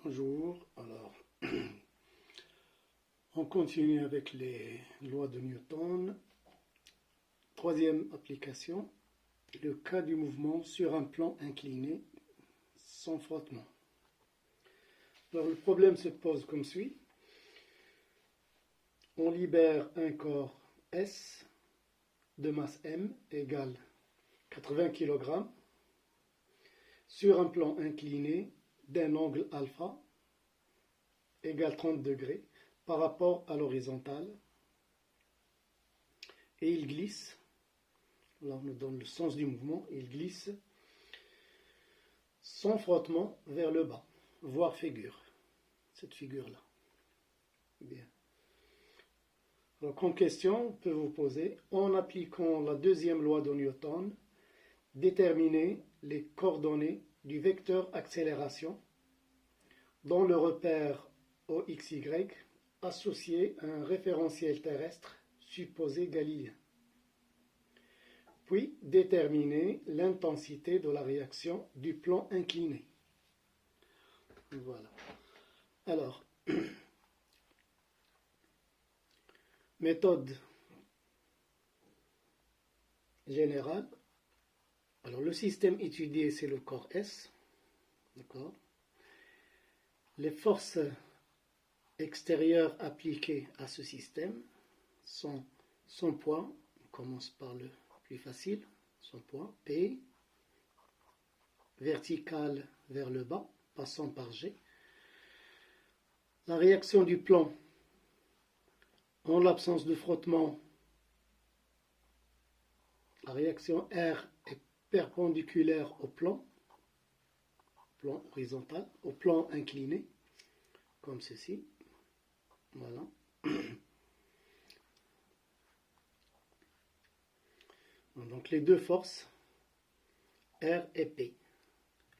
Bonjour, alors on continue avec les lois de Newton. Troisième application, le cas du mouvement sur un plan incliné sans frottement. Alors le problème se pose comme suit. On libère un corps S de masse M égale 80 kg sur un plan incliné d'un angle alpha égale 30 degrés par rapport à l'horizontale, et il glisse, là on nous donne le sens du mouvement, il glisse sans frottement vers le bas, voire figure, cette figure-là. Bien. Alors comme question, on peut vous poser, en appliquant la deuxième loi de Newton, déterminer les coordonnées du vecteur accélération dont le repère OXY associé à un référentiel terrestre supposé galiléen. Puis déterminer l'intensité de la réaction du plan incliné. Voilà. Alors, méthode générale. Alors, le système étudié, c'est le corps S. D'accord. Les forces extérieures appliquées à ce système sont son poids, on commence par le plus facile, son poids, P, vertical vers le bas, passant par G. La réaction du plan, en l'absence de frottement, la réaction R est perpendiculaire au plan horizontal, au plan incliné, comme ceci. Voilà. Donc les deux forces, R et P.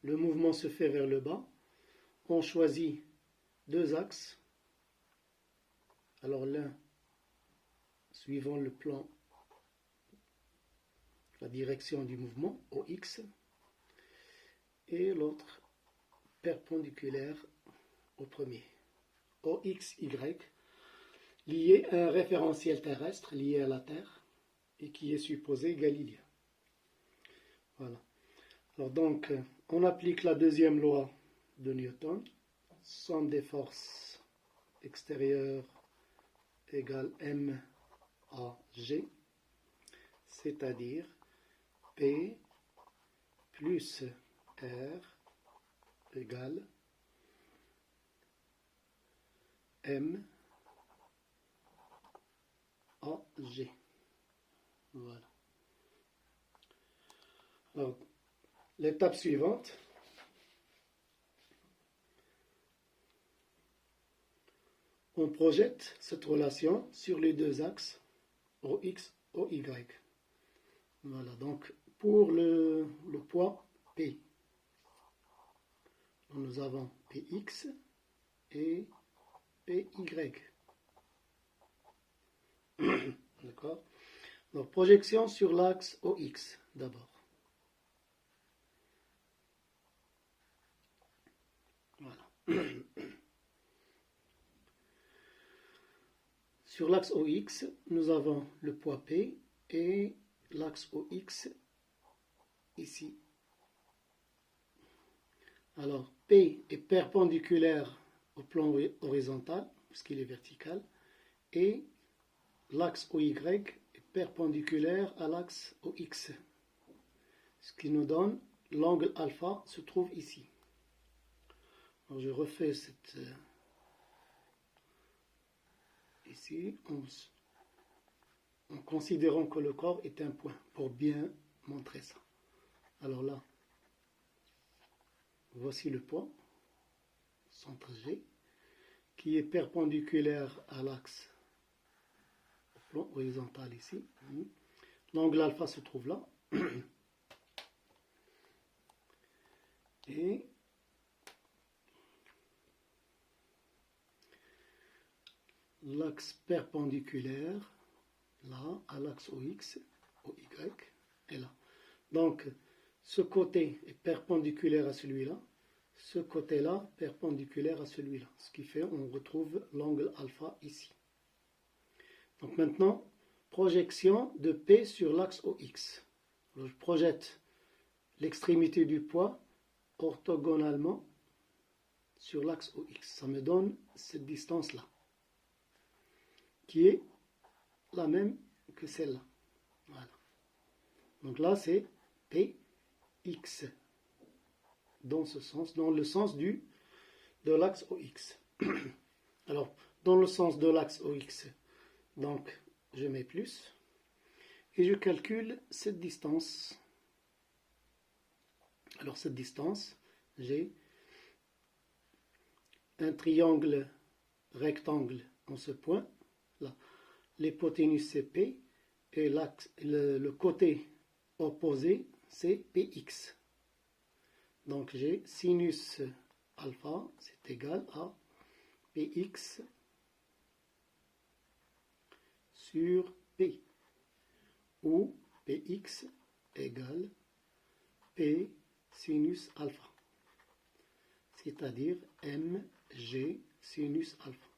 Le mouvement se fait vers le bas. On choisit deux axes. Alors l'un suivant le plan, la direction du mouvement, OX, et l'autre perpendiculaire au premier, OXY, lié à un référentiel terrestre lié à la Terre et qui est supposé galiléen. Voilà. Alors donc, on applique la deuxième loi de Newton, somme des forces extérieures égale M à G, c'est-à-dire P plus R égale M à G. Voilà. Alors, l'étape suivante, on projette cette relation sur les deux axes OX, OY. Voilà, donc pour le poids P, nous avons PX et PY. D'accord? Donc projection sur l'axe OX d'abord. Voilà. Sur l'axe OX, nous avons le poids P et l'axe OX ici. Alors, P est perpendiculaire au plan horizontal, puisqu'il est vertical, et l'axe OY est perpendiculaire à l'axe OX. Ce qui nous donne, l'angle alpha se trouve ici. Alors, je refais cette... ici, en considérant que le corps est un point, pour bien montrer ça. Alors là, voici le point, centre G, qui est perpendiculaire à l'axe au plan horizontal ici. L'angle alpha se trouve là. Et l'axe perpendiculaire, là, à l'axe OX, OY, est là. Donc, ce côté est perpendiculaire à celui-là, ce côté-là perpendiculaire à celui-là. Ce qui fait on retrouve l'angle alpha ici. Donc maintenant, projection de P sur l'axe OX. Alors, je projette l'extrémité du poids orthogonalement sur l'axe OX. Ça me donne cette distance-là, qui est la même que celle-là. Voilà. Donc là, c'est PX. Dans ce sens, dans le sens de l'axe OX. Alors, dans le sens de l'axe OX, donc je mets plus et je calcule cette distance. Alors cette distance, j'ai un triangle rectangle en ce point là. L'hypoténuse c'est P et le côté opposé c'est PX. Donc j'ai sinus alpha, c'est égal à Px sur P, où Px égale P sinus alpha, c'est-à-dire mg sinus alpha.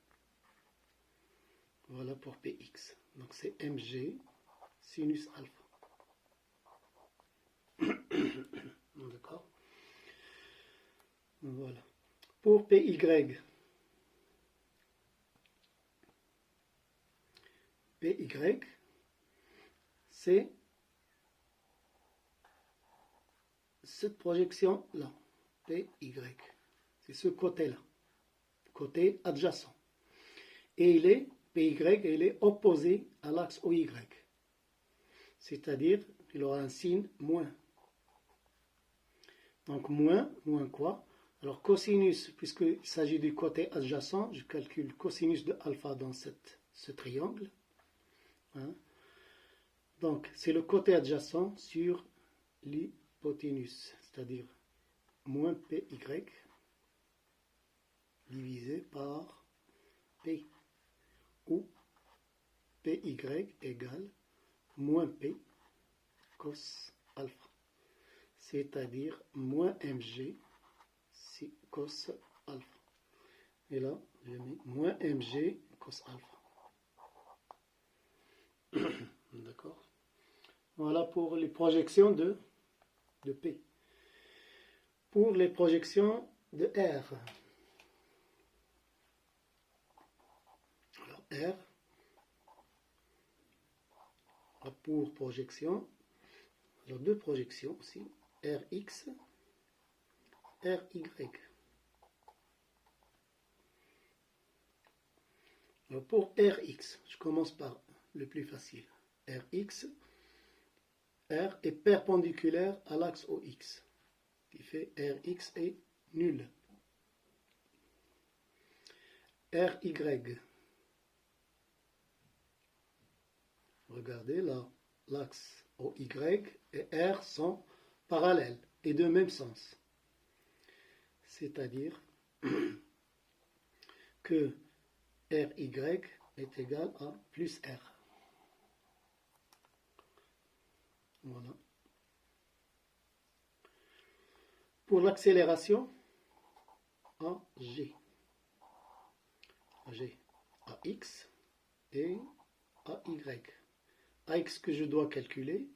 Voilà pour Px. Donc c'est mg sinus alpha. D'accord? Voilà. Pour PY, c'est cette projection-là. PY. C'est ce côté-là. Côté adjacent. Et PY, il est opposé à l'axe OY. C'est-à-dire qu'il aura un signe moins. Donc moins quoi? Alors cosinus, puisqu'il s'agit du côté adjacent, je calcule cosinus de alpha dans ce triangle. Hein? Donc c'est le côté adjacent sur l'hypoténuse, c'est-à-dire moins PY divisé par P, où PY égale moins P cos alpha, c'est-à-dire moins mg cos alpha. Et là, je mets moins mg cos alpha. D'accord? Voilà pour les projections de P. Pour les projections de R. Alors R, pour projection, alors deux projections aussi, Rx, Ry. Alors pour Rx, je commence par le plus facile. Rx, R est perpendiculaire à l'axe OX, qui fait Rx est nul. Ry, regardez là, l'axe OY et R sont parallèles et de même sens. C'est-à-dire que Ry est égal à plus R. Voilà. Pour l'accélération, AG. AG, AX et AY. AX que je dois calculer.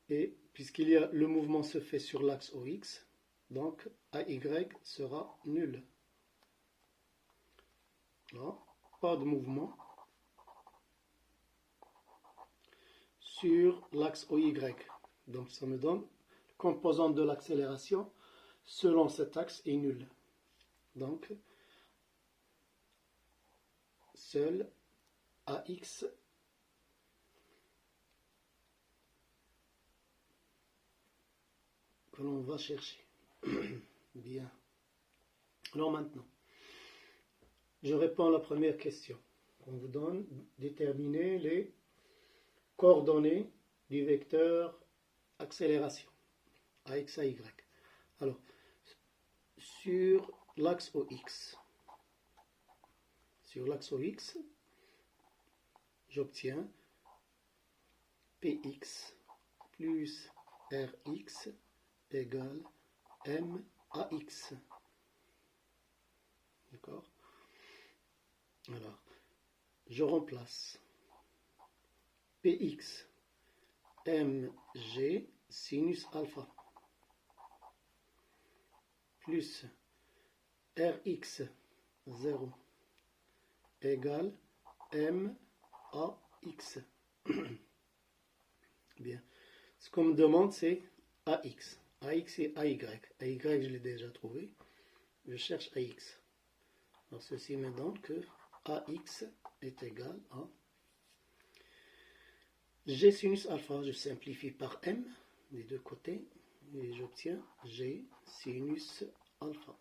Et puisqu'il y a le mouvement se fait sur l'axe OX, donc AY sera nul. Là, pas de mouvement sur l'axe OY. Donc ça me donne le composant de l'accélération selon cet axe est nul. Donc seul AX que l'on va chercher. Bien. Alors maintenant, je réponds à la première question. On vous donne déterminer les coordonnées du vecteur accélération, AX, AY. Alors, sur l'axe OX, j'obtiens Px plus Rx égale M AX. D'accord? Alors, je remplace PX MG sinus alpha plus RX 0 égale MAX. Bien. Ce qu'on me demande, c'est AX. AX et AY. AY, je l'ai déjà trouvé. Je cherche AX. Alors, ceci me donne que AX est égal à G sinus alpha. Je simplifie par M des deux côtés et j'obtiens G sinus alpha.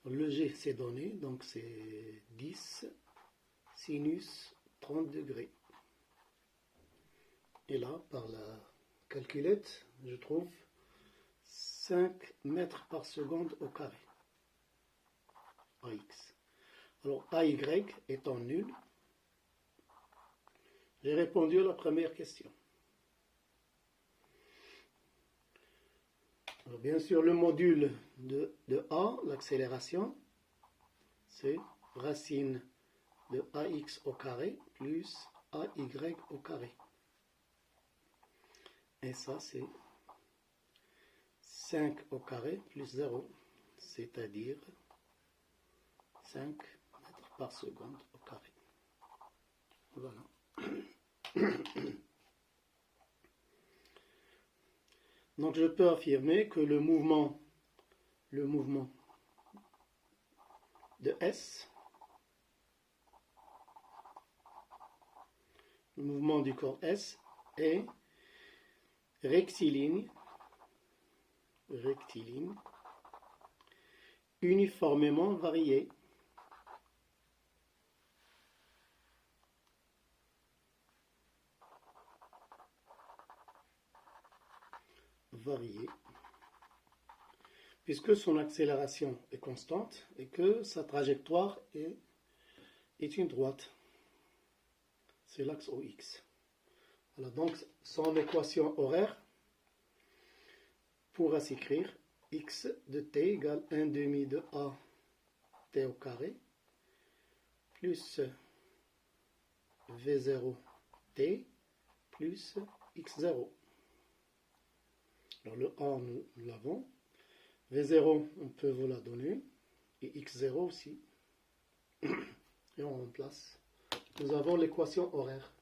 Le G c'est donné, donc c'est 10 sinus 30 degrés. Et là, par la calculette, je trouve 5 mètres par seconde au carré. AX. Alors, AY étant nul, j'ai répondu à la première question. Alors, bien sûr, le module de A, l'accélération, c'est racine de AX au carré plus AY au carré. Et ça, c'est 5 au carré plus 0, c'est-à-dire 5 mètres par seconde au carré. Voilà. Donc je peux affirmer que le mouvement de S, le mouvement du corps S est rectiligne, uniformément varié. Puisque son accélération est constante et que sa trajectoire est une droite. C'est l'axe OX. Voilà, donc son équation horaire pourra s'écrire x de t égale 1 demi de a t au carré plus v0 t plus x0. Alors le a, nous l'avons. V0, on peut vous la donner. Et x0 aussi. Et on remplace. Nous avons l'équation horaire.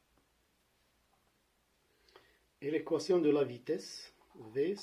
Et l'équation de la vitesse, V